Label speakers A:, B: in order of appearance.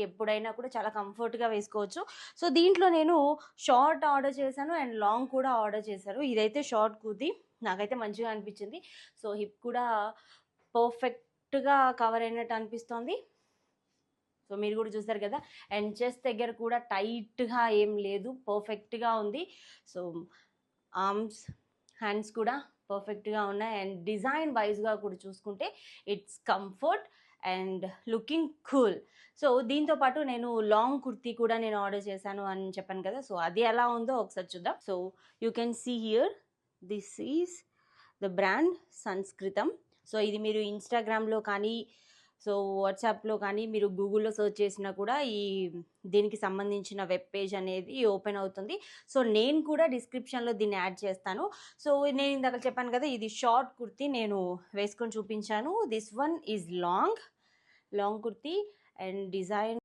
A: ఎప్పుడైనా కూడా చాలా కంఫర్ట్‌గా వేసుకోవచ్చు. సో, దీంట్లో నేను షార్ట్ ఆర్డర్ చేశాను అండ్ లాంగ్ కూడా ఆర్డర్ చేశాను. ఇదైతే షార్ట్ కుర్తీ. నాకైతే మంచిగా అనిపించింది. సో, హిప్ కూడా పర్ఫెక్ట్‌గా కవర్ అయినట్టు అనిపిస్తోంది. సో, మీరు కూడా చూసారు కదా! అండ్ చెస్ట్ దగ్గర కూడా టైట్‌గా ఏం లేదు. పర్ఫెక్ట్‌గా ఉంది. సో, ఆర్మ్స్, హ్యాండ్స్ కూడా పర్ఫెక్ట్‌గా ఉన్నాయి. అండ్ డిజైన్ వైస్‌గా కూడా చూసుకుంటే it's comfort and looking cool. So, దీంతో పాటు నేను లాంగ్ కుర్తీ కూడా నేను ఆర్డర్ చేశాను అని చెప్పాను కదా! సో, అది ఎలా ఉందో ఒకసారి చూద్దాం. So, you can see here this is the brand Samskritam. So, ఇది మీరు ఇన్‌స్టాగ్రామ్‌లో కానీ, సో, వాట్సాప్‌లో కానీ మీరు గూగుల్‌లో సెర్చ్ చేసినా కూడా దీనికి సంబంధించిన వెబ్ పేజ్ అనేది ఓపెన్ అవుతుంది. సో, నేను కూడా డిస్క్రిప్షన్‌లో దీన్ని యాడ్ చేస్తాను. సో, నేను ఇందాక చెప్పాను కదా! ఇది షార్ట్ కుర్తీ నేను వేసుకొని చూపించాను. This one is long kurti and design